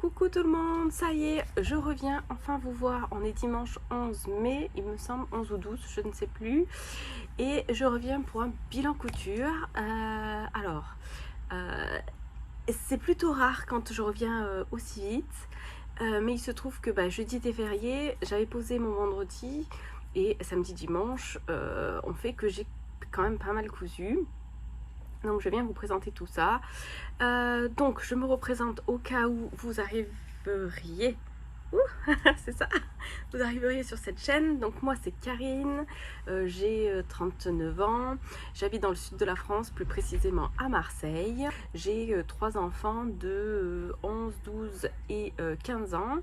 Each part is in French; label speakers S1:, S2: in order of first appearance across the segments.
S1: Coucou tout le monde, ça y est, je reviens enfin vous voir. On est dimanche 11 mai, il me semble, 11 ou 12, je ne sais plus. Et je reviens pour un bilan couture. C'est plutôt rare quand je reviens aussi vite. Mais il se trouve que jeudi était férié, j'avais posé mon vendredi et samedi dimanche, on fait que j'ai quand même pas mal cousu. Donc je viens vous présenter tout ça. Donc je me représente au cas où vous arriveriez. C'est ça, vous arriveriez sur cette chaîne. Donc moi c'est Karine, j'ai 39 ans, j'habite dans le sud de la France, plus précisément à Marseille. J'ai trois enfants de 11, 12 et 15 ans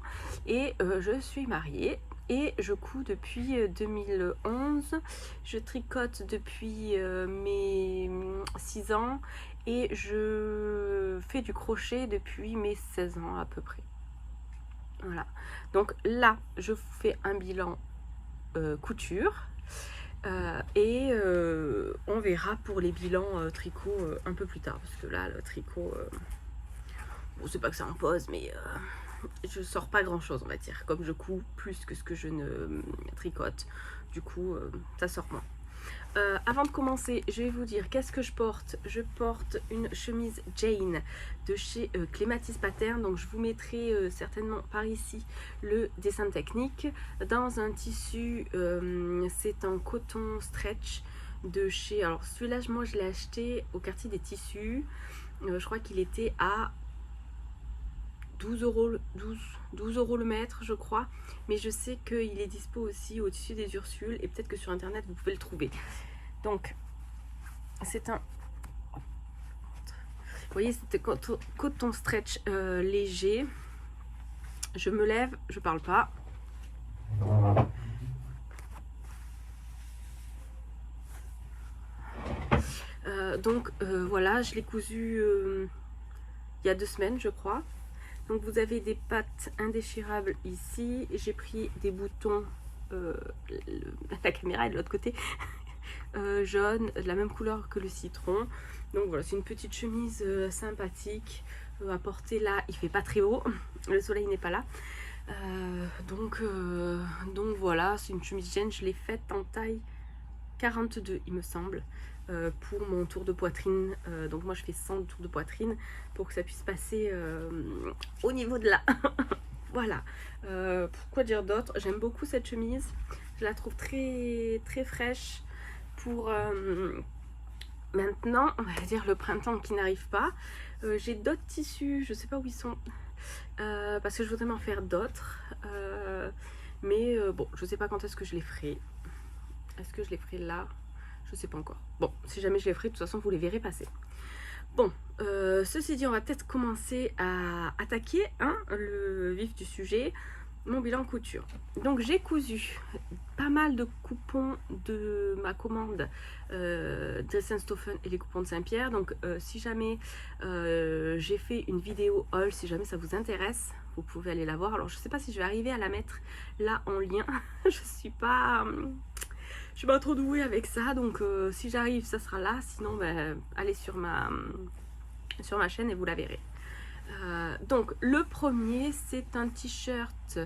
S1: et je suis mariée. Et je couds depuis 2011, je tricote depuis mes 6 ans et je fais du crochet depuis mes 16 ans à peu près. Voilà, donc là je vous fais un bilan couture on verra pour les bilans tricot un peu plus tard, parce que là le tricot, bon c'est pas que ça en pose, mais je sors pas grand chose on va dire, comme je couds plus que ce que je ne tricote, du coup ça sort moins. Avant de commencer, je vais vous dire qu'est-ce que je porte. Je porte une chemise Jane de chez Clematis Pattern. Donc je vous mettrai certainement par ici le dessin technique. Dans un tissu, c'est un coton stretch de chez... Alors celui-là, moi je l'ai acheté au quartier des tissus. Je crois qu'il était à 12 euros le mètre, je crois, mais je sais qu'il est dispo aussi au tissu des Ursules et peut-être que sur internet vous pouvez le trouver. Donc c'est un, vous voyez, c'est coton stretch léger. Je me lève, je parle pas. Voilà, je l'ai cousu il y a 2 semaines je crois. Donc vous avez des pattes indéchirables ici. J'ai pris des boutons, la caméra est de l'autre côté, jaune, de la même couleur que le citron. Donc voilà, c'est une petite chemise sympathique à porter là. Il fait pas très haut, le soleil n'est pas là. Donc voilà, c'est une chemise Jane. Je l'ai faite en taille 42 il me semble, pour mon tour de poitrine. Donc moi je fais 100 tours de poitrine pour que ça puisse passer au niveau de là. Voilà. Pourquoi dire d'autre? J'aime beaucoup cette chemise, je la trouve très très fraîche pour maintenant, on va dire le printemps qui n'arrive pas. J'ai d'autres tissus, je sais pas où ils sont, parce que je voudrais m'en faire d'autres, mais bon, je sais pas quand est-ce que je les ferai. Est-ce que je les ferai là? Je sais pas encore. Bon, si jamais je les ferai, de toute façon vous les verrez passer. Bon, ceci dit, on va peut-être commencer à attaquer le vif du sujet, mon bilan couture. Donc j'ai cousu pas mal de coupons de ma commande Dressenstoffen et les coupons de Saint-Pierre. Donc si jamais j'ai fait une vidéo haul, si jamais ça vous intéresse, vous pouvez aller la voir. Alors je sais pas si je vais arriver à la mettre là en lien. Je suis pas trop douée avec ça, donc si j'arrive ça sera là, sinon allez sur ma chaîne et vous la verrez. Donc le premier c'est un t-shirt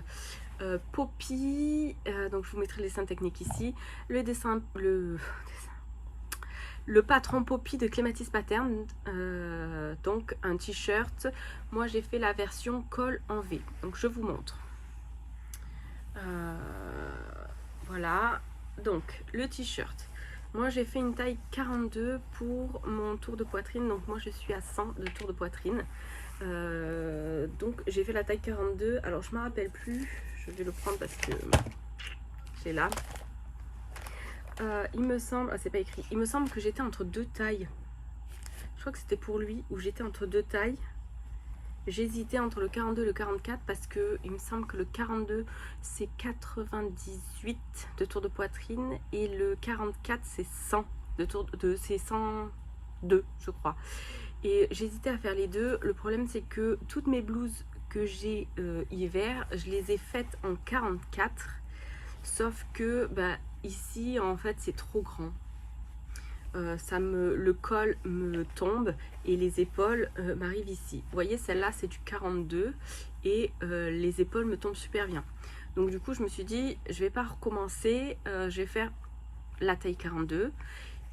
S1: Poppy, donc je vous mettrai le dessin technique ici, le patron Poppy de Clematis Pattern, donc un t-shirt. Moi j'ai fait la version col en V, donc je vous montre. Voilà, donc le t-shirt, moi j'ai fait une taille 42 pour mon tour de poitrine, donc moi je suis à 100 de tour de poitrine. Donc j'ai fait la taille 42, alors je me rappelle plus, je vais le prendre parce que c'est là. Il me semble, c'est pas écrit, il me semble que j'étais entre 2 tailles. Je crois que c'était pour lui où j'étais entre 2 tailles. J'hésitais entre le 42 et le 44 parce que il me semble que le 42 c'est 98 de tour de poitrine et le 44 c'est 100 c'est 102 je crois. Et j'hésitais à faire les deux. Le problème c'est que toutes mes blouses que j'ai hiver, je les ai faites en 44, sauf que ici en fait c'est trop grand. le col me tombe et les épaules m'arrivent ici. Vous voyez, celle-là c'est du 42 et les épaules me tombent super bien. Donc du coup je me suis dit je vais pas recommencer, je vais faire la taille 42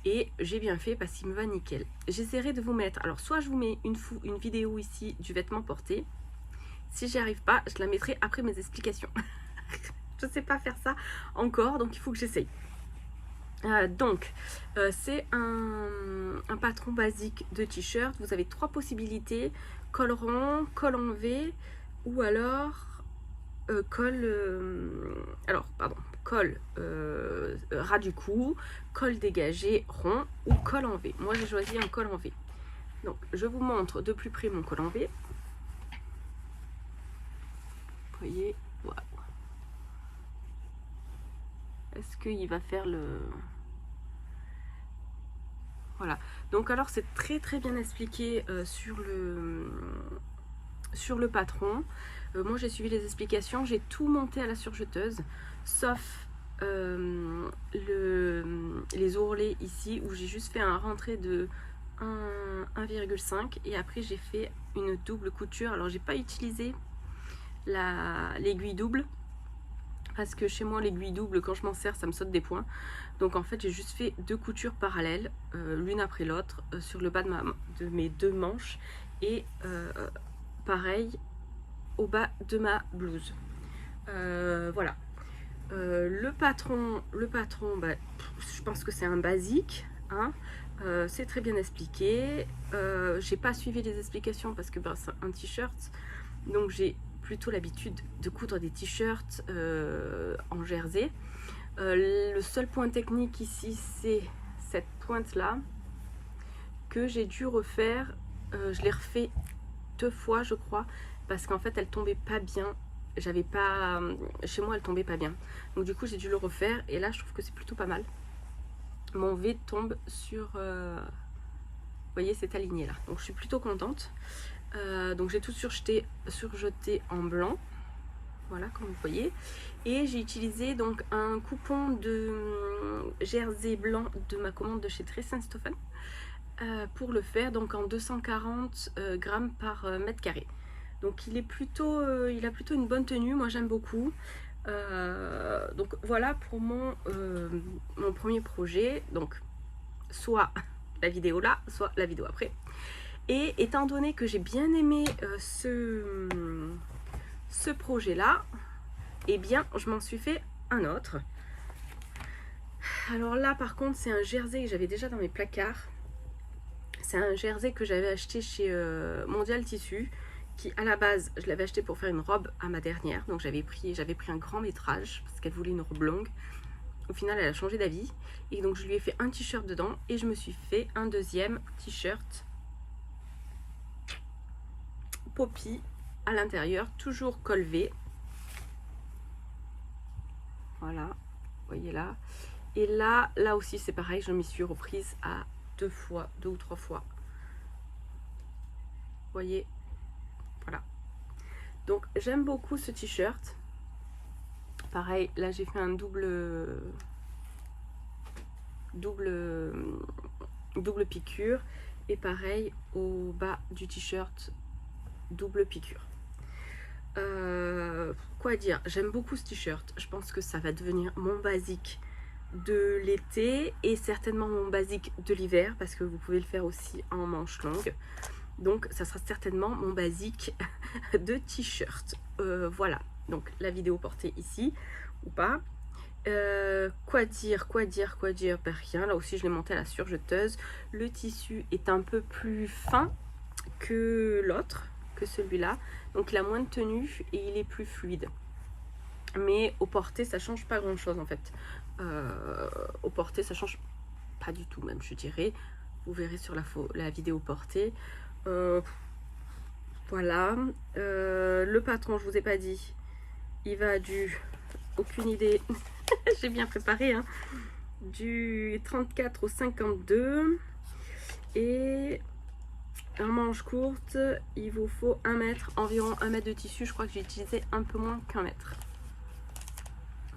S1: et j'ai bien fait parce qu'il me va nickel. J'essaierai de vous mettre, alors soit je vous mets une vidéo ici du vêtement porté, si j'y arrive pas je la mettrai après mes explications. Je sais pas faire ça encore donc il faut que j'essaye. C'est un patron basique de t-shirt. Vous avez 3 possibilités: col rond, col en V ou alors col ras du cou, col dégagé rond ou col en V. Moi j'ai choisi un col en V. Donc je vous montre de plus près mon col en V. Vous voyez, waouh. Est-ce qu'il va faire le... Voilà, donc alors c'est très bien expliqué sur le patron. Moi j'ai suivi les explications, j'ai tout monté à la surjeteuse, sauf les ourlets ici où j'ai juste fait un rentré de 1,5 et après j'ai fait une double couture. Alors j'ai pas utilisé l'aiguille double parce que chez moi l'aiguille double quand je m'en sers ça me saute des points, donc en fait j'ai juste fait 2 coutures parallèles l'une après l'autre sur le bas de mes 2 manches et pareil au bas de ma blouse. Voilà. Le patron bah, je pense que c'est un basique hein. C'est très bien expliqué. J'ai pas suivi les explications parce que bah, c'est un t-shirt, donc j'ai plutôt l'habitude de coudre des t-shirts en jersey. Le seul point technique ici c'est cette pointe là que j'ai dû refaire. Je l'ai refait 2 fois je crois parce qu'en fait elle tombait pas bien. J'avais pas, chez moi elle tombait pas bien, donc du coup j'ai dû le refaire et là je trouve que c'est plutôt pas mal. Mon V tombe sur vous voyez c'est aligné là, donc je suis plutôt contente. Donc j'ai tout surjeté en blanc, voilà comme vous voyez, et j'ai utilisé donc un coupon de jersey blanc de ma commande de chez Très Saint-Stoffen pour le faire, donc en 240 grammes par mètre carré. Donc il a plutôt une bonne tenue, moi j'aime beaucoup. Donc voilà pour mon premier projet, donc soit la vidéo là, soit la vidéo après. Et étant donné que j'ai bien aimé ce projet là, eh bien je m'en suis fait un autre. Alors là par contre c'est un jersey que j'avais déjà dans mes placards. C'est un jersey que j'avais acheté chez Mondial Tissu, qui à la base je l'avais acheté pour faire une robe à ma dernière, donc j'avais pris un grand métrage parce qu'elle voulait une robe longue. Au final elle a changé d'avis et donc je lui ai fait un t-shirt dedans et je me suis fait un deuxième t-shirt poppy à l'intérieur, toujours col V. Voilà, vous voyez là. Et là aussi c'est pareil, je m'y suis reprise à 2 ou 3 fois. Vous voyez, voilà. Donc j'aime beaucoup ce t-shirt. Pareil, là j'ai fait un double piqûre et pareil au bas du t-shirt double piqûre. Quoi dire, j'aime beaucoup ce t-shirt. Je pense que ça va devenir mon basique de l'été et certainement mon basique de l'hiver parce que vous pouvez le faire aussi en manches longues. Donc ça sera certainement mon basique de t-shirt. Voilà, donc la vidéo portée ici ou pas. Quoi dire, ben rien, là aussi je l'ai monté à la surjeteuse. Le tissu est un peu plus fin que l'autre, que celui-là, donc il a moins de tenue et il est plus fluide. Mais au porté ça change pas grand chose en fait. Au porté ça change pas du tout même je dirais. Vous verrez sur la vidéo portée. Voilà. Le patron je vous ai pas dit, il va du... aucune idée. J'ai bien préparé hein. Du 34 au 52 et en manche courte il vous faut 1 mètre, environ 1 mètre de tissu. Je crois que j'ai utilisé un peu moins qu'1 mètre.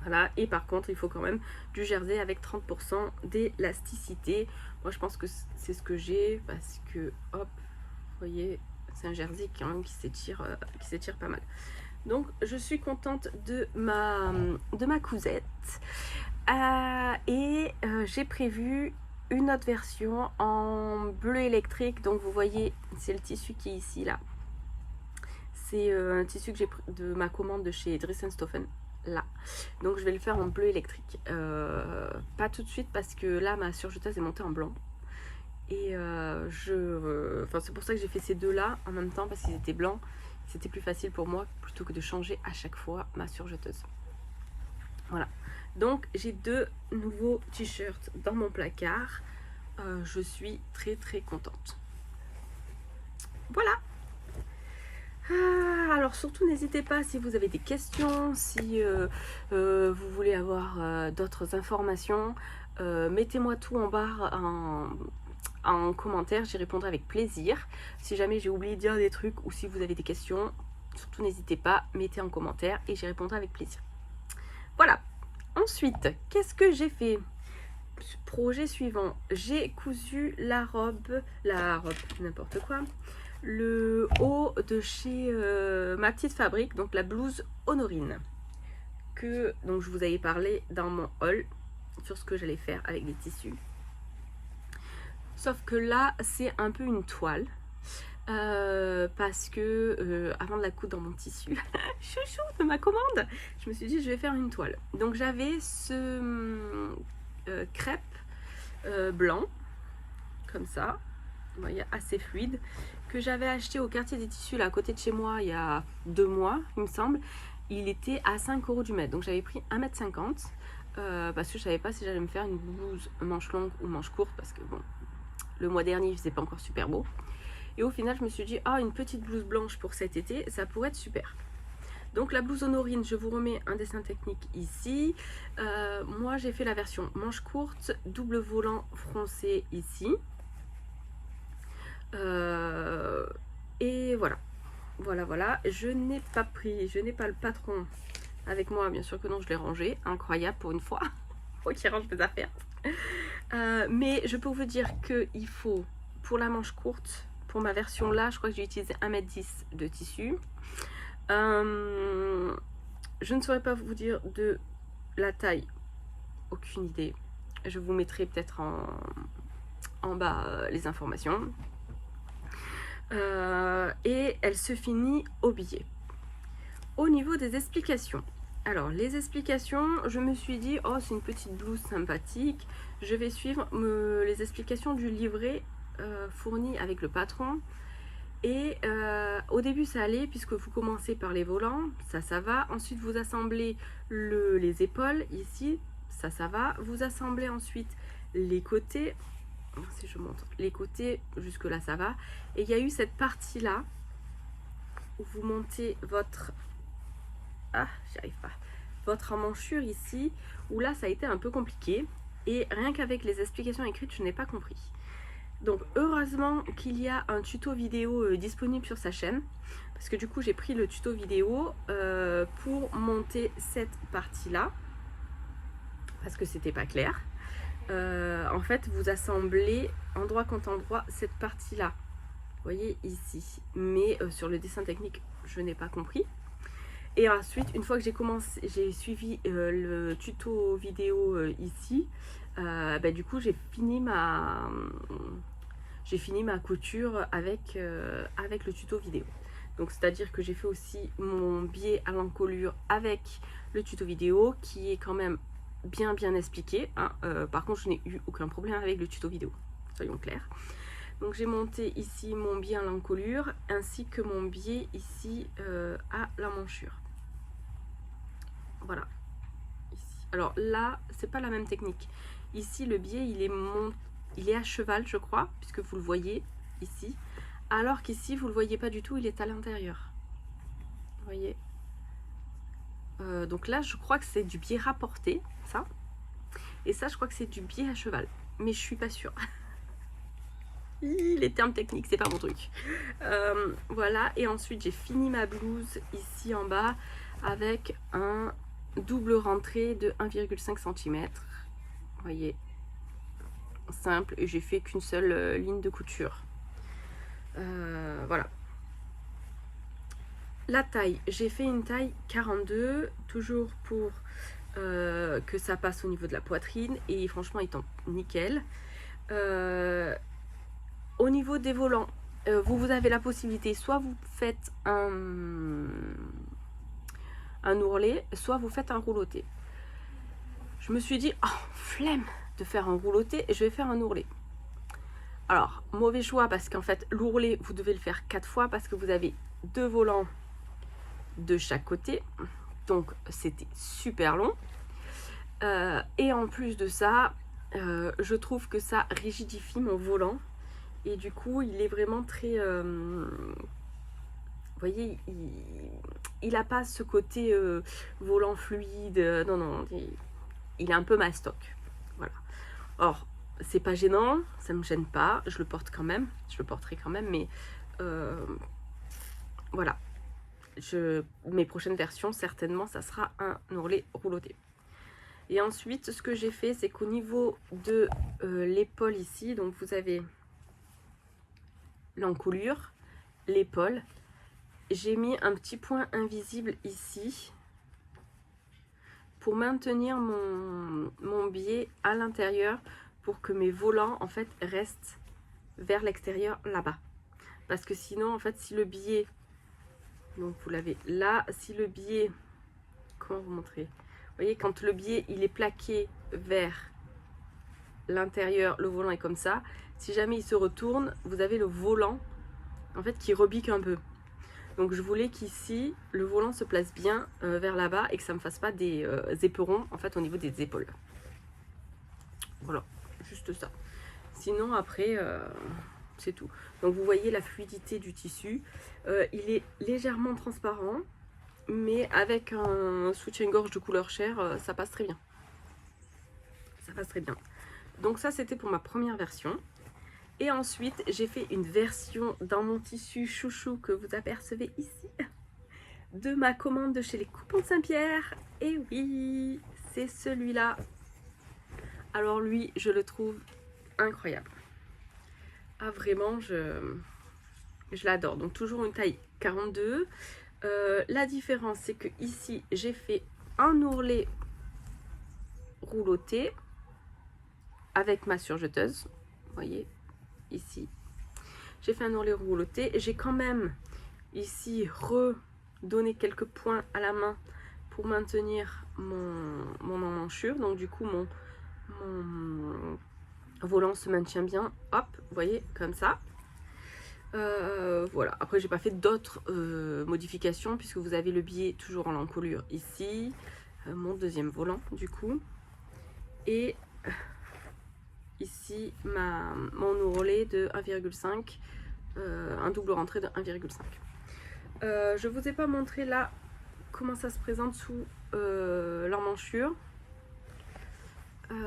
S1: Voilà, et par contre il faut quand même du jersey avec 30% d'élasticité. Moi je pense que c'est ce que j'ai parce que hop, vous voyez, c'est un jersey quand même qui s'étire pas mal. Donc je suis contente de ma cousette. J'ai prévu une autre version en bleu électrique. Donc vous voyez, c'est le tissu qui est ici là. C'est un tissu que j'ai pris de ma commande de chez Dries & Stoffen. Là, donc je vais le faire en bleu électrique, pas tout de suite parce que là ma surjeteuse est montée en blanc et c'est pour ça que j'ai fait ces deux là en même temps parce qu'ils étaient blancs, c'était plus facile pour moi plutôt que de changer à chaque fois ma surjeteuse. Voilà, donc j'ai deux nouveaux t-shirts dans mon placard, je suis très très contente. Voilà. Alors surtout n'hésitez pas si vous avez des questions, si vous voulez avoir d'autres informations, mettez-moi tout en barre en commentaire, j'y répondrai avec plaisir. Si jamais j'ai oublié de dire des trucs ou si vous avez des questions, surtout n'hésitez pas, mettez en commentaire et j'y répondrai avec plaisir. Voilà, ensuite, qu'est-ce que j'ai fait? Projet suivant, j'ai cousu la robe, n'importe quoi, le haut de chez ma petite fabrique, donc la blouse Honorine, que donc je vous avais parlé dans mon haul sur ce que j'allais faire avec les tissus. Sauf que là, c'est un peu une toile. Parce que avant de la coudre dans mon tissu, chouchou de ma commande, je me suis dit je vais faire une toile. Donc j'avais ce crêpe blanc, comme ça, vous voyez, assez fluide, que j'avais acheté au quartier des tissus là à côté de chez moi il y a 2 mois, il me semble. Il était à 5 € du mètre, donc j'avais pris 1,50 m parce que je savais pas si j'allais me faire une blouse manche longue ou manche courte parce que bon, le mois dernier il faisait pas encore super beau. Et au final je me suis dit une petite blouse blanche pour cet été ça pourrait être super. Donc la blouse Honorine, je vous remets un dessin technique ici. Moi j'ai fait la version manche courte, double volant froncé ici. Et voilà, je n'ai pas le patron avec moi, bien sûr que non, je l'ai rangé, incroyable pour une fois. Faut qu'il range des affaires. Mais je peux vous dire qu'il faut, pour la manche courte, pour ma version là, je crois que j'ai utilisé 1,10 m de tissu. Je ne saurais pas vous dire de la taille, aucune idée. Je vous mettrai peut-être en bas les informations. Et elle se finit au billet. Au niveau des explications, alors les explications, je me suis dit c'est une petite blouse sympathique, je vais suivre les explications du livret fourni avec le patron. Et au début ça allait puisque vous commencez par les volants, ça va, ensuite vous assemblez les épaules ici, ça va, vous assemblez ensuite les côtés. Si je montre les côtés, jusque là ça va, et il y a eu cette partie là où vous montez votre votre emmanchure ici, où là ça a été un peu compliqué et rien qu'avec les explications écrites je n'ai pas compris. Donc heureusement qu'il y a un tuto vidéo disponible sur sa chaîne, parce que du coup j'ai pris le tuto vidéo pour monter cette partie là parce que c'était pas clair. En fait vous assemblez endroit contre endroit cette partie là, vous voyez ici, mais sur le dessin technique je n'ai pas compris. Et ensuite une fois que j'ai suivi le tuto vidéo ici, du coup j'ai fini ma couture avec le tuto vidéo. Donc c'est à dire que j'ai fait aussi mon biais à l'encolure avec le tuto vidéo qui est quand même bien expliqué, hein. Par contre je n'ai eu aucun problème avec le tuto vidéo, soyons clairs. Donc j'ai monté ici mon biais à l'encolure ainsi que mon biais ici à la manchure. Voilà ici. Alors là c'est pas la même technique, ici le biais il est à cheval je crois, puisque vous le voyez ici, alors qu'ici vous le voyez pas du tout, il est à l'intérieur, vous voyez. Donc là je crois que c'est du biais rapporté, ça, et ça je crois que c'est du biais à cheval, mais je suis pas sûre. Les termes techniques c'est pas mon truc. Voilà, et ensuite j'ai fini ma blouse ici en bas avec un double rentrée de 1,5 cm. Vous voyez, simple, et j'ai fait qu'une seule ligne de couture. Voilà. La taille, j'ai fait une taille 42, toujours pour que ça passe au niveau de la poitrine, et franchement il tombe nickel. Au niveau des volants, vous avez la possibilité, soit vous faites un ourlet, soit vous faites un rouloté. Je me suis dit, oh flemme de faire un rouloté, et je vais faire un ourlet. Alors, mauvais choix, parce qu'en fait, l'ourlet, vous devez le faire 4 fois, parce que vous avez 2 volants de chaque côté. Donc, c'était super long. Et en plus de ça, je trouve que ça rigidifie mon volant. Et du coup, il est vraiment très... vous voyez, il n'a pas ce côté volant fluide. Non, non, il est un peu mastoc. Voilà. Or, c'est pas gênant, ça me gêne pas, je le porte quand même, je le porterai quand même, mais voilà. Mes prochaines versions, certainement, ça sera un ourlet rouloté. Et ensuite, ce que j'ai fait, c'est qu'au niveau de l'épaule ici, donc vous avez l'encolure, l'épaule, j'ai mis un petit point invisible ici pour maintenir mon biais à l'intérieur, pour que mes volants en fait restent vers l'extérieur là-bas. Parce que sinon, en fait, si le biais, donc vous l'avez là, si le biais, comment vous montrer? Vous voyez, quand le biais il est plaqué vers l'intérieur, le volant est comme ça. Si jamais il se retourne, vous avez le volant en fait qui rebique un peu. Donc je voulais qu'ici le volant se place bien vers là-bas, et que ça me fasse pas des éperons en fait au niveau des épaules. Voilà, juste ça. Sinon après c'est tout. Donc vous voyez la fluidité du tissu. Il est légèrement transparent, mais avec un soutien-gorge de couleur chair, ça passe très bien. Ça passe très bien. Donc ça, c'était pour ma première version. Et ensuite, j'ai fait une version dans mon tissu chouchou que vous apercevez ici, de ma commande de chez les Coupons de Saint-Pierre. Et oui, c'est celui-là. Alors lui, je le trouve incroyable. Ah vraiment, je l'adore. Donc toujours une taille 42. La différence, c'est que ici, j'ai fait un ourlet rouloté avec ma surjeteuse. Vous voyez, ici, j'ai fait un ourlet rouloté. J'ai quand même ici redonné quelques points à la main pour maintenir mon emmanchure. Donc du coup, mon volant se maintient bien. Hop, vous voyez, comme ça. Voilà, après j'ai pas fait d'autres modifications, puisque vous avez le biais toujours en encolure ici, mon deuxième volant du coup, et ici mon ourlet de 1,5, un double rentrée de 1,5. Je vous ai pas montré là comment ça se présente sous l'emmanchure.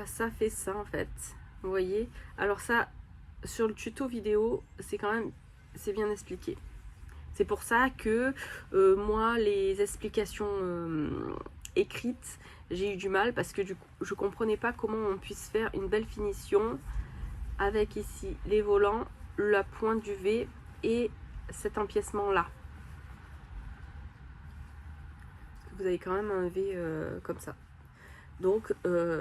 S1: Ça fait ça en fait, vous voyez. Alors ça, sur le tuto vidéo, c'est bien expliqué. C'est pour ça que moi, les explications écrites, j'ai eu du mal, parce que du coup, je comprenais pas comment on puisse faire une belle finition avec ici les volants, la pointe du V et cet empiècement là. Vous avez quand même un V comme ça. Donc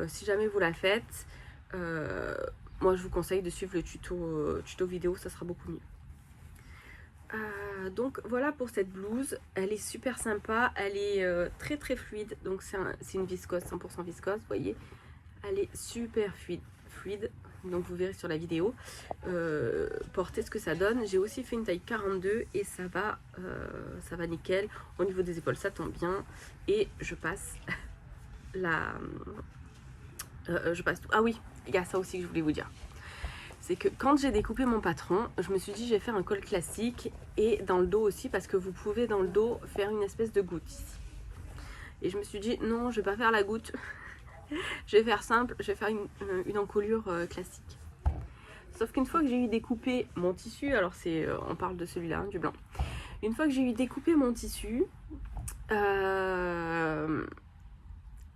S1: si jamais vous la faites, moi je vous conseille de suivre le tuto vidéo, ça sera beaucoup mieux. Donc voilà pour cette blouse, elle est super sympa, elle est très très fluide, donc c'est une viscose, 100% viscose, vous voyez, elle est super fluide, donc vous verrez sur la vidéo. Porter ce que ça donne. J'ai aussi fait une taille 42 et ça va nickel. Au niveau des épaules ça tombe bien, et je passe ah oui, il y a ça aussi que je voulais vous dire. C'est que quand j'ai découpé mon patron, je me suis dit je vais faire un col classique, et dans le dos aussi, parce que vous pouvez dans le dos faire une espèce de goutte ici. Et je me suis dit non, je vais pas faire la goutte, je vais faire simple, je vais faire une encolure classique. Sauf qu'une fois que j'ai eu découpé mon tissu, alors on parle de celui-là, hein, du blanc. Une fois que j'ai eu découpé mon tissu,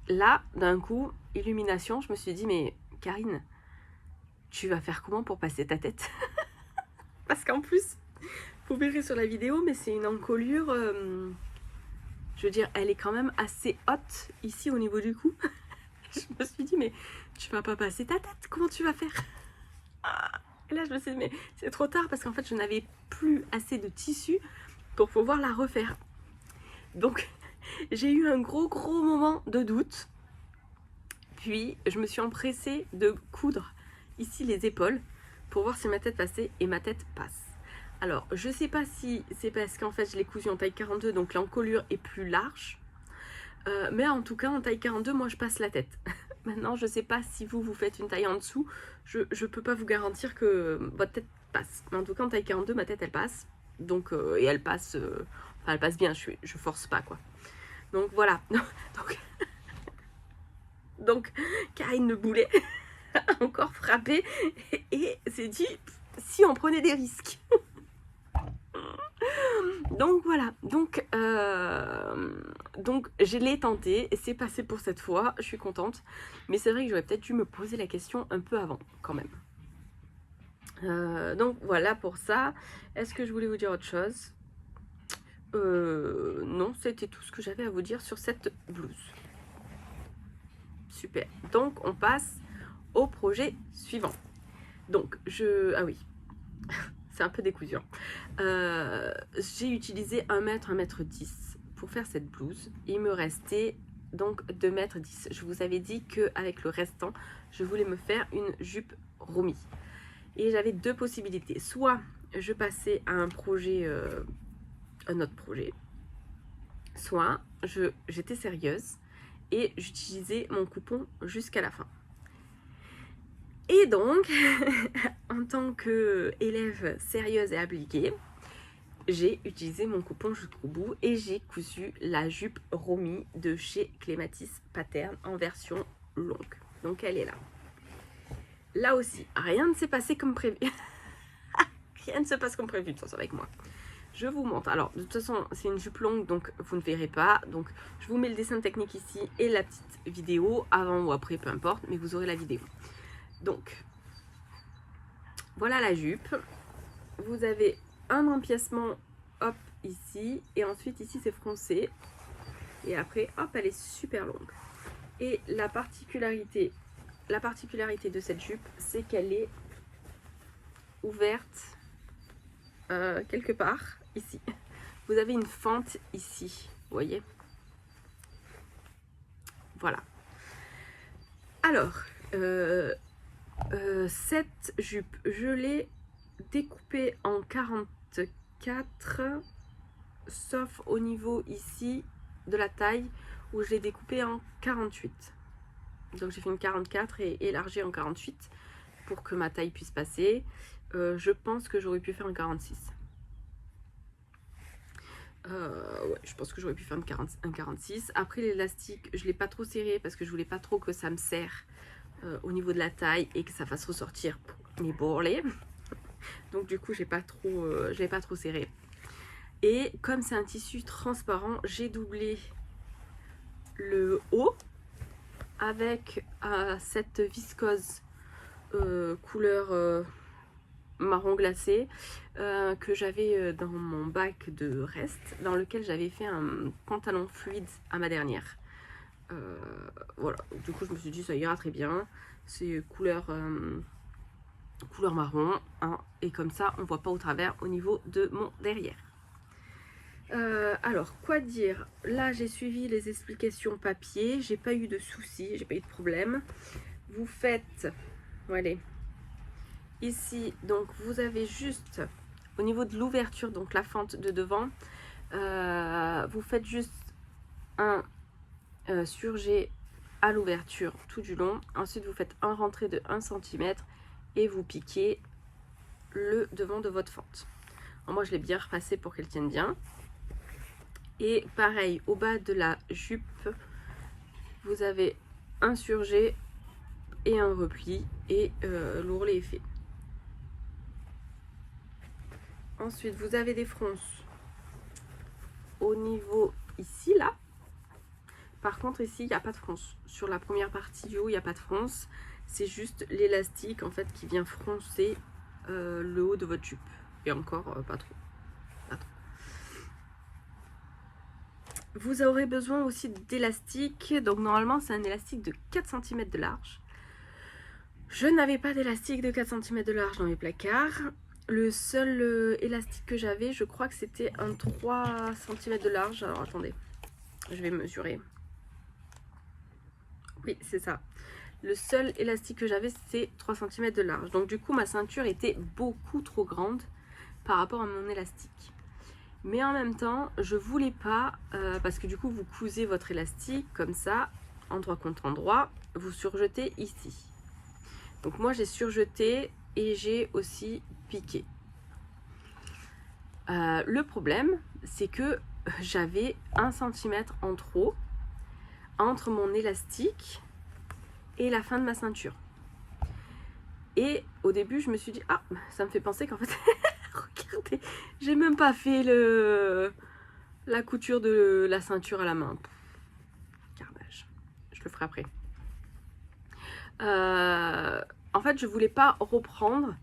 S1: là, d'un coup, illumination, je me suis dit, mais Karine, tu vas faire comment pour passer ta tête? Parce qu'en plus, vous verrez sur la vidéo, mais c'est une encolure, je veux dire, elle est quand même assez haute ici au niveau du cou. Je me suis dit, mais tu vas pas passer ta tête, comment tu vas faire? Et là, je me suis dit, mais c'est trop tard parce qu'en fait, je n'avais plus assez de tissu pour pouvoir la refaire. Donc, j'ai eu un gros moment de doute. Puis, je me suis empressée de coudre ici les épaules pour voir si ma tête passait, et ma tête passe. Alors, je sais pas si c'est parce qu'en fait, je l'ai cousu en taille 42, donc l'encolure est plus large. Mais en tout cas, en taille 42, moi, je passe la tête. Maintenant, je sais pas si vous faites une taille en dessous. Je peux pas vous garantir que votre tête passe. Mais en tout cas, en taille 42, ma tête, elle passe. Donc, et elle passe, enfin, elle passe bien. Je force pas, quoi. Donc, voilà. Donc, Karine Le Boulet a encore frappé et s'est dit, si on prenait des risques. Donc voilà, donc je l'ai tenté et c'est passé pour cette fois, je suis contente. Mais c'est vrai que j'aurais peut-être dû me poser la question un peu avant quand même. Donc voilà pour ça. Est-ce que je voulais vous dire autre chose? Non, c'était tout ce que j'avais à vous dire sur cette blouse. Super, donc on passe au projet suivant. Donc ah oui, c'est un peu décousu. J'ai utilisé 1 mètre, 1,10 m pour faire cette blouse. Il me restait donc 2,10 m. Je vous avais dit qu'avec le restant, je voulais me faire une jupe Romy. Et j'avais 2 possibilités. Soit je passais à un projet, un autre projet, soit j'étais sérieuse et j'utilisais mon coupon jusqu'à la fin. Et donc, en tant qu'élève sérieuse et appliquée, j'ai utilisé mon coupon jusqu'au bout et j'ai cousu la jupe Romy de chez Clématis Pattern en version longue. Donc elle est là. Là aussi, rien ne s'est passé comme prévu. Rien ne se passe comme prévu de toute façon avec moi. Je vous montre. Alors, de toute façon, c'est une jupe longue, donc vous ne verrez pas. Donc, je vous mets le dessin technique ici et la petite vidéo, avant ou après, peu importe, mais vous aurez la vidéo. Donc, voilà la jupe. Vous avez un empiècement, hop, ici. Et ensuite, ici, c'est froncé. Et après, hop, elle est super longue. Et la particularité de cette jupe, c'est qu'elle est ouverte quelque part, ici. Vous avez une fente ici, vous voyez. Voilà. Alors, cette jupe, je l'ai découpée en 44, sauf au niveau ici de la taille où je l'ai découpée en 48. Donc j'ai fait une 44 et élargie en 48 pour que ma taille puisse passer. Je pense que j'aurais pu faire un 46. Ouais, je pense que j'aurais pu faire un 46. Après l'élastique, je ne l'ai pas trop serré parce que je voulais pas trop que ça me serre au niveau de la taille et que ça fasse ressortir mes bourrelets. Donc du coup, je l'ai pas trop serré. Et comme c'est un tissu transparent, j'ai doublé le haut avec cette viscose couleur marron glacé que j'avais dans mon bac de reste, dans lequel j'avais fait un pantalon fluide à ma dernière. Voilà, du coup je me suis dit ça ira très bien. C'est couleur marron, hein, et comme ça on voit pas au travers au niveau de mon derrière. Alors quoi dire, là j'ai suivi les explications papier, j'ai pas eu de soucis, j'ai pas eu de problème. Vous faites, voilà, ici donc vous avez juste au niveau de l'ouverture, donc la fente de devant, vous faites juste un surjet à l'ouverture tout du long. Ensuite vous faites un rentré de 1 cm et vous piquez le devant de votre fente. Alors, moi je l'ai bien repassé pour qu'elle tienne bien. Et pareil, au bas de la jupe, vous avez un surjet et un repli et l'ourlet est fait. Ensuite, vous avez des fronces au niveau ici, là. Par contre ici il n'y a pas de fronce. Sur la première partie du haut il n'y a pas de fronce. C'est juste l'élastique en fait qui vient froncer le haut de votre jupe. Et encore pas trop. Pas trop. Vous aurez besoin aussi d'élastique. Donc normalement c'est un élastique de 4 cm de large. Je n'avais pas d'élastique de 4 cm de large dans mes placards. Le seul élastique que j'avais, je crois que c'était un 3 cm de large. Alors attendez, je vais mesurer. Oui, c'est ça. Le seul élastique que j'avais, c'est 3 cm de large. Donc du coup, ma ceinture était beaucoup trop grande par rapport à mon élastique. Mais en même temps, je voulais pas, parce que du coup, vous cousez votre élastique comme ça, endroit contre endroit, vous surjetez ici. Donc moi, j'ai surjeté et j'ai aussi piqué. Le problème, c'est que j'avais 1 cm en trop entre mon élastique et la fin de ma ceinture. Et au début, je me suis dit, ah, ça me fait penser qu'en fait, regardez, j'ai même pas fait la couture de la ceinture à la main. Carnage. Je le ferai après. En fait, je voulais pas reprendre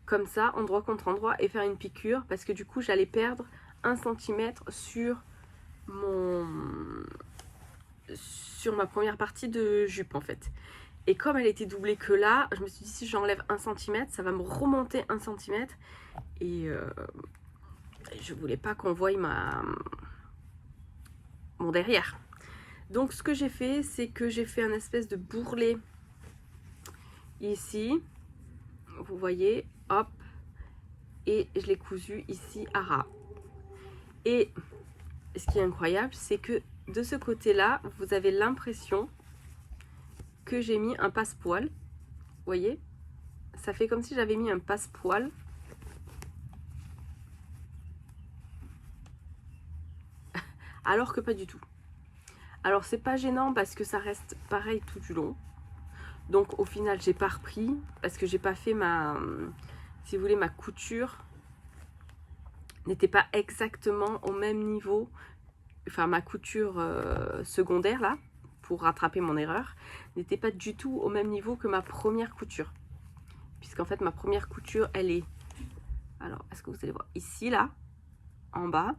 S1: comme ça, endroit contre endroit, et faire une piqûre, parce que du coup, j'allais perdre 1 cm sur ma première partie de jupe, en fait. Et comme elle était doublée que là, je me suis dit, si j'enlève 1 cm, ça va me remonter 1 cm. Et je voulais pas qu'on voie mon derrière. Donc, ce que j'ai fait, c'est que j'ai fait un espèce de bourrelet ici. Vous voyez, hop. Et je l'ai cousu ici à ras. Et ce qui est incroyable, c'est que de ce côté-là, vous avez l'impression que j'ai mis un passepoil. Vous voyez, ça fait comme si j'avais mis un passepoil. Alors que pas du tout. Alors c'est pas gênant parce que ça reste pareil tout du long. Donc au final j'ai pas repris parce que j'ai pas fait si vous voulez, ma couture n'était pas exactement au même niveau. Enfin ma couture secondaire là, pour rattraper mon erreur, n'était pas du tout au même niveau que ma première couture. Puisqu'en fait ma première couture elle est, alors est-ce que vous allez voir, ici là, en bas.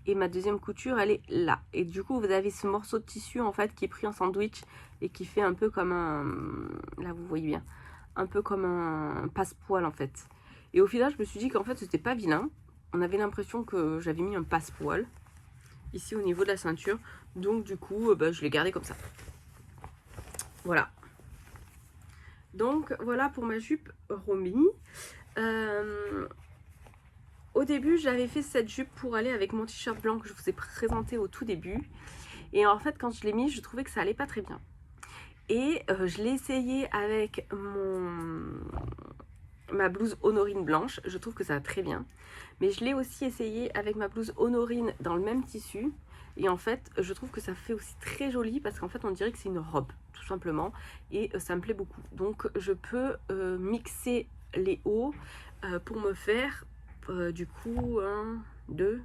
S1: Et ma deuxième couture elle est là. Et du coup vous avez ce morceau de tissu en fait qui est pris en sandwich et qui fait un peu comme un, là vous voyez bien, un peu comme un passepoil en fait. Et au final je me suis dit qu'en fait c'était pas vilain. On avait l'impression que j'avais mis un passepoil ici au niveau de la ceinture. Donc du coup je l'ai gardé comme ça. Voilà. Donc voilà pour ma jupe Romy. Au début, j'avais fait cette jupe pour aller avec mon t-shirt blanc que je vous ai présenté au tout début. Et en fait, quand je l'ai mis, je trouvais que ça allait pas très bien. Et je l'ai essayé avec ma blouse Honorine blanche. Je trouve que ça va très bien. Mais je l'ai aussi essayé avec ma blouse Honorine dans le même tissu. Et en fait, je trouve que ça fait aussi très joli parce qu'en fait, on dirait que c'est une robe, tout simplement. Et ça me plaît beaucoup. Donc, je peux mixer les hauts pour me faire... du coup, deux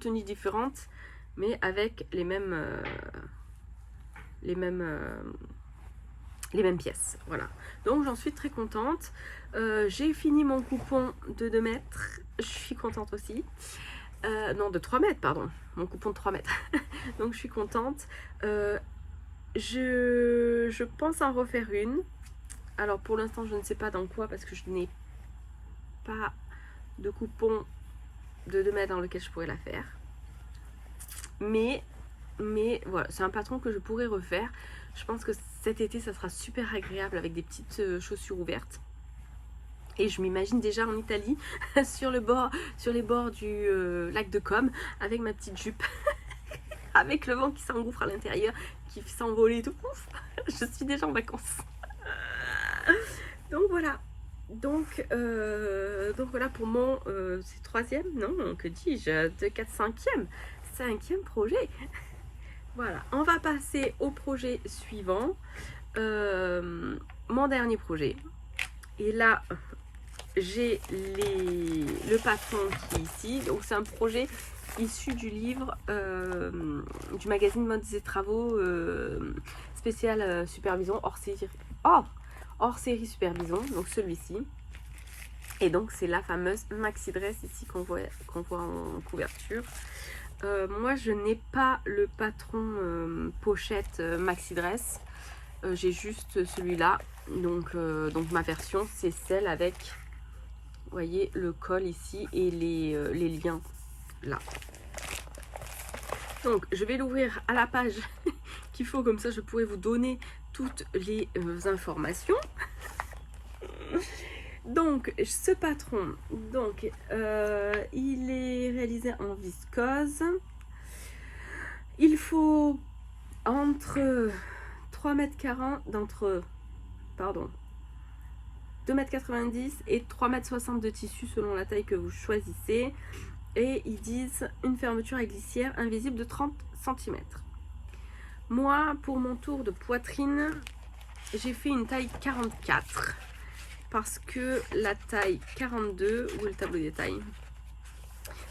S1: tenues différentes, mais avec les mêmes pièces. Voilà. Donc j'en suis très contente. J'ai fini mon coupon de 2 mètres. Je suis contente aussi. Non, de 3 mètres, pardon. Mon coupon de 3 mètres. Donc je suis contente. Je pense en refaire une. Alors pour l'instant, je ne sais pas dans quoi parce que je n'ai pas de coupon de 2 mètres dans lequel je pourrais la faire, mais voilà, c'est un patron que je pourrais refaire. Je pense que cet été ça sera super agréable avec des petites chaussures ouvertes. Et je m'imagine déjà en Italie sur les bords du lac de Comme avec ma petite jupe avec le vent qui s'engouffre à l'intérieur, qui fait s'envoler et tout. Ouf, je suis déjà en vacances. Donc voilà. Donc voilà pour mon c'est 3e, non, que dis-je, 2, 4, 5e projet. Voilà, on va passer au projet suivant, mon dernier projet. Et là j'ai le patron qui est ici. Donc c'est un projet issu du livre du magazine Modes et Travaux spécial supervision hors série supervision, donc celui-ci. Et donc c'est la fameuse maxi dress ici qu'on voit en couverture. Moi je n'ai pas le patron pochette maxi dress, j'ai juste celui-là, donc ma version c'est celle avec, vous voyez, le col ici et les liens là. Donc je vais l'ouvrir à la page qu'il faut, comme ça je pourrais vous donner toutes les informations. Donc ce patron, donc il est réalisé en viscose. Il faut entre 3,40 m, pardon, 2,90 m et 3,60 m de tissu selon la taille que vous choisissez. Et ils disent une fermeture à glissière invisible de 30 cm. Moi, pour mon tour de poitrine, j'ai fait une taille 44. Parce que la taille 42, où est le tableau des tailles,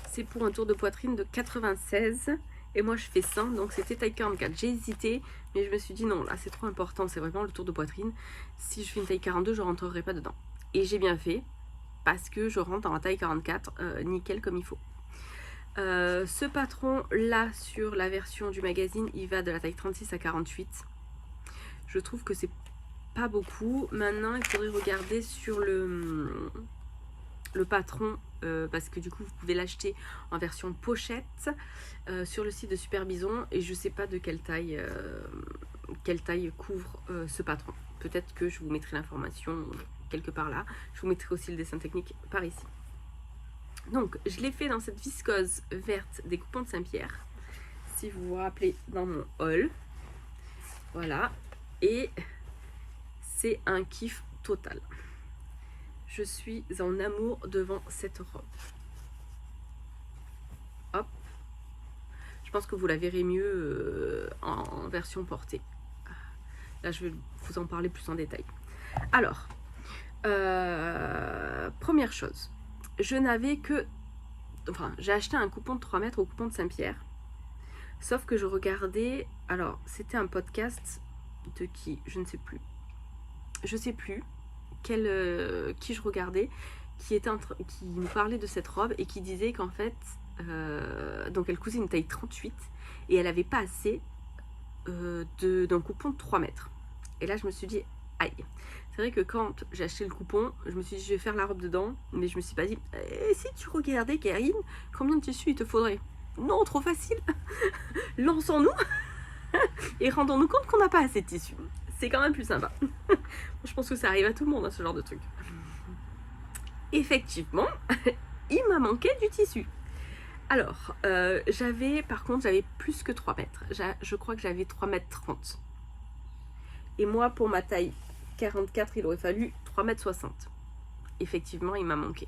S1: c'est pour un tour de poitrine de 96. Et moi je fais 100, donc c'était taille 44. J'ai hésité, mais je me suis dit non, là c'est trop important, c'est vraiment le tour de poitrine. Si je fais une taille 42, je rentrerai pas dedans. Et j'ai bien fait, parce que je rentre dans la taille 44, nickel comme il faut. Ce patron là, sur la version du magazine, il va de la taille 36 à 48. Je trouve que c'est pas beaucoup. Maintenant il faudrait regarder sur le patron, parce que du coup vous pouvez l'acheter en version pochette sur le site de Superbison, et je sais pas de quelle taille couvre ce patron. Peut-être que je vous mettrai l'information quelque part là. Je vous mettrai aussi le dessin technique par ici. Donc je l'ai fait dans cette viscose verte des coupons de Saint-Pierre, si vous vous rappelez, dans mon haul. Voilà, et c'est un kiff total. Je suis en amour devant cette robe. Hop. Je pense que vous la verrez mieux en version portée. Là, je vais vous en parler plus en détail. Alors, première chose, je n'avais que... Enfin, j'ai acheté un coupon de 3 mètres au coupon de Saint-Pierre. Sauf que je regardais... Alors, c'était un podcast de qui? Je ne sais plus. Je sais plus qui je regardais, qui nous parlait de cette robe et qui disait qu'en fait, donc elle cousait une taille 38 et elle avait pas assez d'un coupon de 3 mètres. Et là je me suis dit, aïe. C'est vrai que quand j'ai acheté le coupon, je me suis dit je vais faire la robe dedans, mais je me suis pas dit, si tu regardais Karine, combien de tissu il te faudrait? Non, trop facile. Lançons-nous et rendons-nous compte qu'on n'a pas assez de tissu. C'est quand même plus sympa. Je pense que ça arrive à tout le monde, hein, ce genre de truc. Effectivement, il m'a manqué du tissu. Alors, par contre, j'avais plus que 3 mètres. Je crois que j'avais 3 mètres 30. Et moi, pour ma taille 44, il aurait fallu 3 mètres 60. Effectivement, il m'a manqué.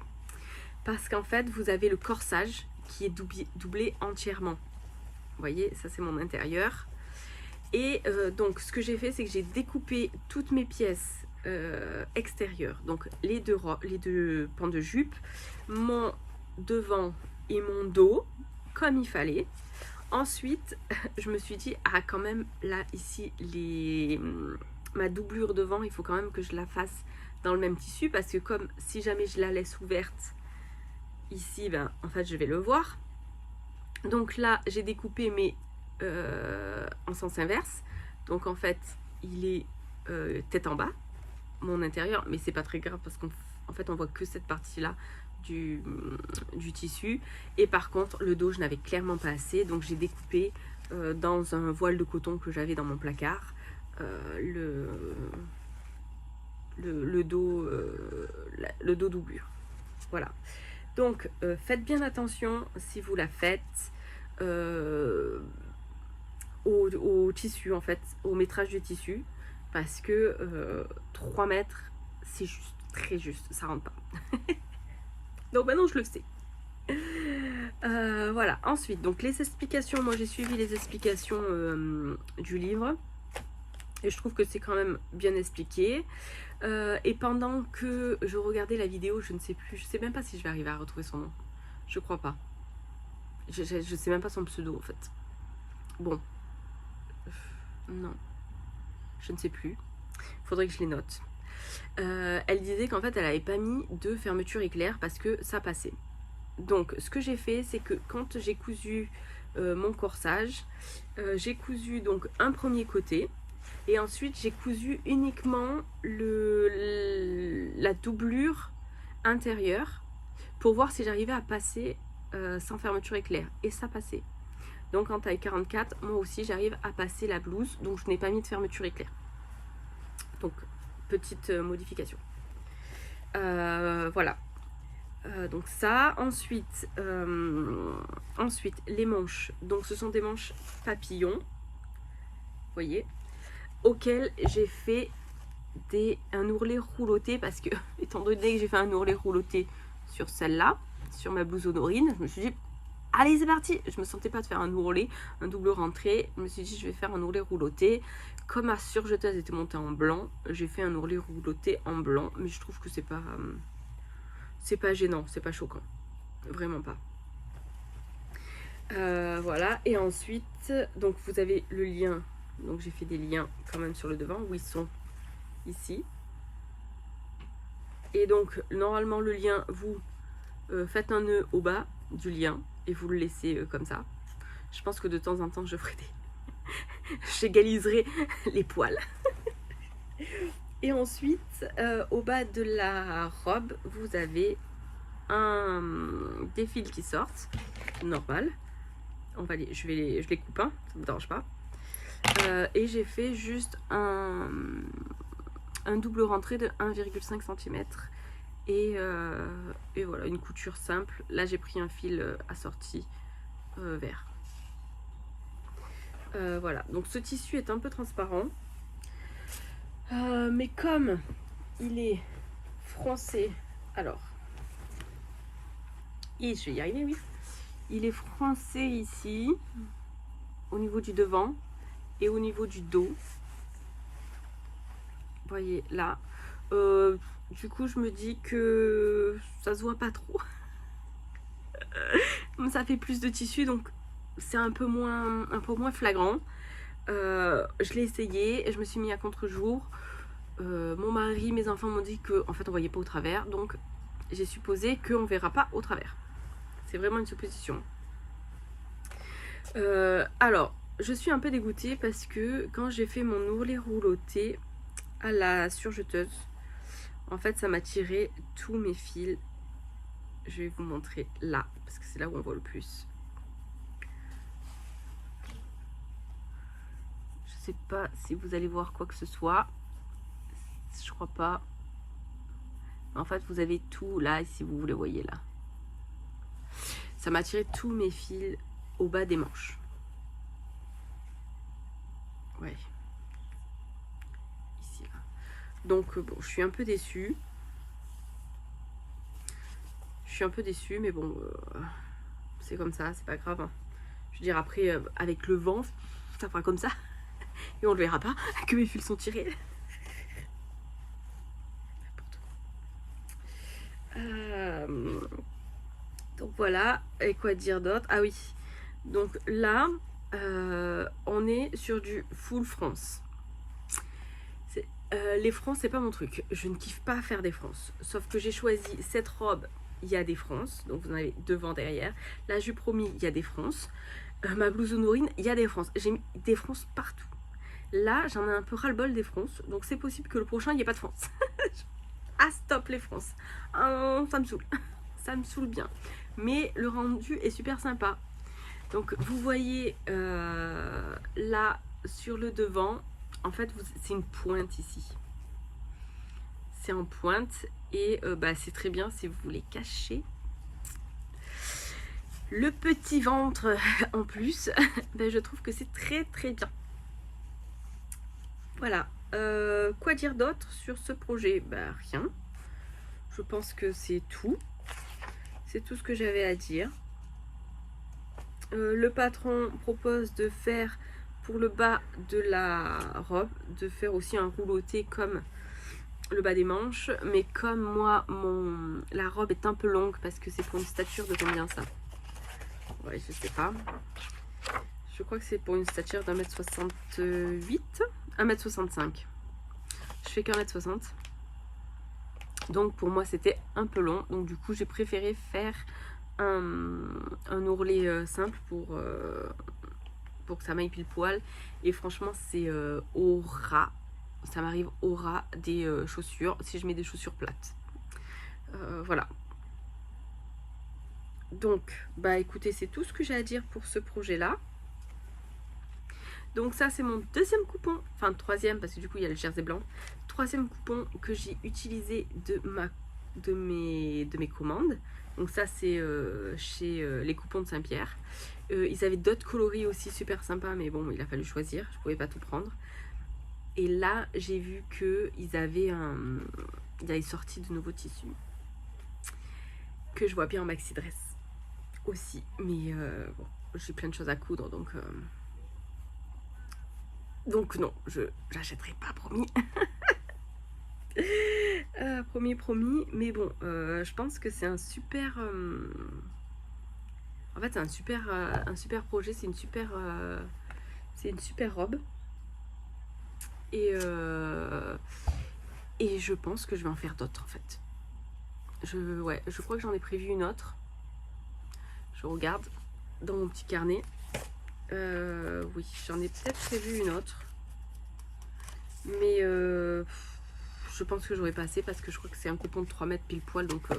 S1: Parce qu'en fait, vous avez le corsage qui est doublé entièrement. Vous voyez, ça c'est mon intérieur. Et donc ce que j'ai fait, c'est que j'ai découpé toutes mes pièces extérieures, donc les deux pans de jupe, mon devant et mon dos, comme il fallait. Ensuite, je me suis dit, ah quand même, là, ici, ma doublure devant, il faut quand même que je la fasse dans le même tissu, parce que comme si jamais je la laisse ouverte, ici, ben, en fait, je vais le voir. Donc là, j'ai découpé mes... en sens inverse, donc en fait il est tête en bas mon intérieur, mais c'est pas très grave parce qu'en fait on voit que cette partie là du tissu, et par contre le dos je n'avais clairement pas assez, donc j'ai découpé dans un voile de coton que j'avais dans mon placard le dos doublure. Voilà, donc faites bien attention si vous la faites au tissu, en fait, au métrage du tissu, parce que 3 mètres c'est juste, très juste, ça rentre pas. Donc maintenant je le sais. Voilà, ensuite donc les explications, moi j'ai suivi les explications du livre et je trouve que c'est quand même bien expliqué. Et pendant que je regardais la vidéo, je ne sais plus, je sais même pas si je vais arriver à retrouver son nom, je crois pas. Je sais même pas son pseudo en fait. Bon, non, je ne sais plus. Faudrait que je les note. Elle disait qu'en fait elle avait pas mis de fermeture éclair parce que ça passait. Donc ce que j'ai fait, c'est que quand j'ai cousu mon corsage, j'ai cousu donc un premier côté et ensuite j'ai cousu uniquement la doublure intérieure pour voir si j'arrivais à passer sans fermeture éclair, et ça passait. Donc en taille 44, moi aussi j'arrive à passer la blouse, donc je n'ai pas mis de fermeture éclair. Donc petite modification. Voilà. Donc ça, ensuite les manches, donc ce sont des manches papillons, vous voyez, auxquelles j'ai fait un ourlet rouloté, parce que étant donné que j'ai fait un ourlet rouloté sur celle-là, sur ma blouse Honorine, je me suis dit allez c'est parti, je me sentais pas de faire un ourlet, un double rentré, je me suis dit je vais faire un ourlet rouloté. Comme ma surjeteuse était montée en blanc, j'ai fait un ourlet rouloté en blanc, mais je trouve que c'est pas gênant, c'est pas choquant, vraiment pas. Voilà, et ensuite donc vous avez le lien, donc j'ai fait des liens quand même sur le devant où ils sont ici, et donc normalement le lien, vous faites un nœud au bas du lien et vous le laissez comme ça. Je pense que de temps en temps je ferai j'égaliserai les poils. Et ensuite au bas de la robe vous avez des fils qui sortent, normal. Je les coupe, hein, ça me dérange pas. Et j'ai fait juste un double rentré de 1,5 cm. Et voilà, une couture simple. Là j'ai pris un fil assorti vert. Voilà, donc ce tissu est un peu transparent. Mais comme il est froncé, alors, je vais y arriver, oui. Il est froncé ici, au niveau du devant et au niveau du dos. Vous voyez là. Du coup, je me dis que ça se voit pas trop. Ça fait plus de tissu, donc c'est un peu moins flagrant. Je l'ai essayé et je me suis mis à contre-jour. Mon mari, mes enfants m'ont dit que en fait on voyait pas au travers, donc j'ai supposé qu'on verra pas au travers. C'est vraiment une supposition. Alors, je suis un peu dégoûtée parce que quand j'ai fait mon ourlet rouloté à la surjeteuse, en fait ça m'a tiré tous mes fils. Je vais vous montrer là, parce que c'est là où on voit le plus. Je sais pas si vous allez voir quoi que ce soit. Je crois pas. En fait, vous avez tout là, si vous le voyez là. Ça m'a tiré tous mes fils au bas des manches. Ouais. Ici, là. Donc, bon, je suis un peu déçue. Mais bon, c'est comme ça, c'est pas grave. Hein. Je veux dire, après, avec le vent, ça fera comme ça. Et on ne verra pas que mes fils sont tirés. Donc voilà, et quoi dire d'autre? Ah oui, donc là, on est sur du full France. Les frances, c'est pas mon truc. Je ne kiffe pas faire des frances. Sauf que j'ai choisi cette robe, il y a des frances. Donc vous en avez devant, derrière. La jupe Romy, il y a des frances. Ma blouse Honorine, il y a des frances. J'ai mis des frances partout. Là, j'en ai un peu ras-le-bol des frances. Donc c'est possible que le prochain, il n'y ait pas de frances. Ah, stop les frances. Ça me saoule. Ça me saoule bien. Mais le rendu est super sympa. Donc vous voyez là sur le devant, en fait c'est une pointe ici. C'est en pointe et c'est très bien si vous voulez cacher le petit ventre en plus. Je trouve que c'est très très bien. Voilà. Quoi dire d'autre sur ce projet? Rien. Je pense que c'est tout. C'est tout ce que j'avais à dire. Le patron propose de faire pour le bas de la robe, de faire aussi un rouloté comme le bas des manches. Mais comme moi, la robe est un peu longue parce que c'est pour une stature de combien ça? Ouais, je sais pas. Je crois que c'est pour une stature d'1m68, 1m65. Je fais qu'1m60. Donc pour moi c'était un peu long. Donc du coup j'ai préféré faire un ourlet simple pour que ça m'aille pile poil. Et franchement c'est au ras. Ça m'arrive au ras des chaussures si je mets des chaussures plates. Voilà. Donc bah écoutez, c'est tout ce que j'ai à dire pour ce projet là. Donc ça c'est mon deuxième coupon, enfin troisième parce que du coup il y a le jersey blanc. Troisième coupon que j'ai utilisé de mes commandes. Donc ça c'est chez les coupons de Saint-Pierre. Ils avaient d'autres coloris aussi super sympas, mais bon il a fallu choisir, je pouvais pas tout prendre. Et là j'ai vu qu'ils avaient sorti de nouveaux tissus que je vois bien en maxi dress aussi. Mais bon, j'ai plein de choses à coudre donc non, je n'achèterai pas, promis. Promis. Mais bon, je pense que c'est un super... En fait, c'est un super projet. C'est une super robe. Et je pense que je vais en faire d'autres, en fait. Je crois que j'en ai prévu une autre. Je regarde dans mon petit carnet. Oui, j'en ai peut-être prévu une autre. Mais je pense que j'aurais pas assez parce que je crois que c'est un coupon de 3 mètres pile poil. Donc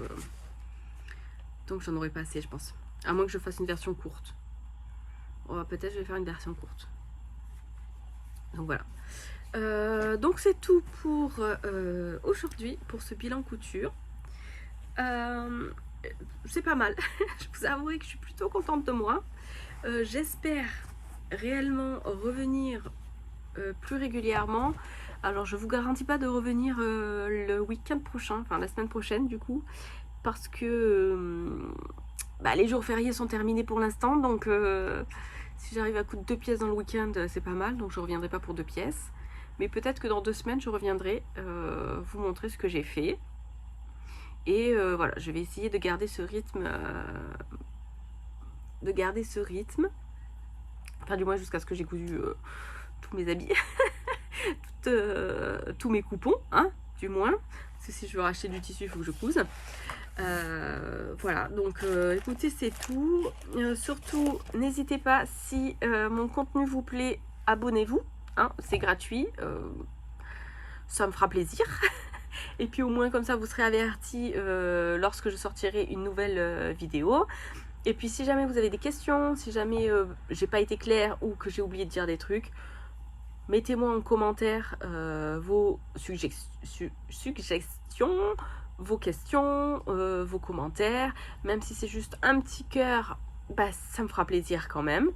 S1: j'en aurais pas assez, je pense. À moins que je fasse une version courte. Peut-être je vais faire une version courte. Donc voilà. Donc c'est tout pour aujourd'hui, pour ce bilan couture. C'est pas mal. Je vous avouerai que je suis plutôt contente de moi. J'espère réellement revenir plus régulièrement. Alors je vous garantis pas de revenir le week-end prochain, enfin la semaine prochaine du coup, parce que les jours fériés sont terminés pour l'instant. Donc si j'arrive à coudre 2 pièces dans le week-end, c'est pas mal. Donc je reviendrai pas pour 2 pièces. Mais peut-être que dans 2 semaines je reviendrai vous montrer ce que j'ai fait. Et voilà, je vais essayer de garder ce rythme. Enfin du moins jusqu'à ce que j'ai cousu tous mes habits. Tous mes coupons, hein, du moins. Parce que si je veux racheter du tissu, il faut que je couse. Voilà, donc écoutez, c'est tout. Surtout, n'hésitez pas, si mon contenu vous plaît, abonnez-vous. Hein, c'est gratuit. Ça me fera plaisir. Et puis au moins comme ça, vous serez avertis lorsque je sortirai une nouvelle vidéo. Et puis si jamais vous avez des questions, si jamais j'ai pas été claire ou que j'ai oublié de dire des trucs, mettez-moi en commentaire vos suggestions, vos questions, vos commentaires. Même si c'est juste un petit cœur, ça me fera plaisir quand même.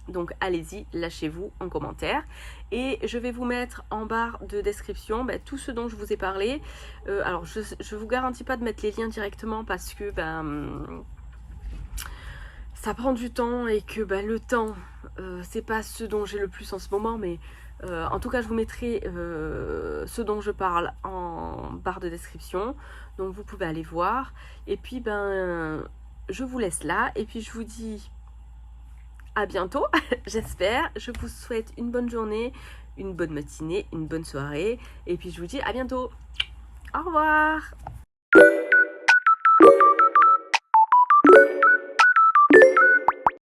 S1: Donc allez-y, lâchez-vous en commentaire. Et je vais vous mettre en barre de description tout ce dont je vous ai parlé. Alors je vous garantis pas de mettre les liens directement parce que ça prend du temps et que le temps c'est pas ce dont j'ai le plus en ce moment, mais en tout cas je vous mettrai ce dont je parle en barre de description, donc vous pouvez aller voir. Et puis je vous laisse là et puis je vous dis à bientôt. J'espère. Je vous souhaite une bonne journée, une bonne matinée, une bonne soirée et puis je vous dis à bientôt. Au revoir.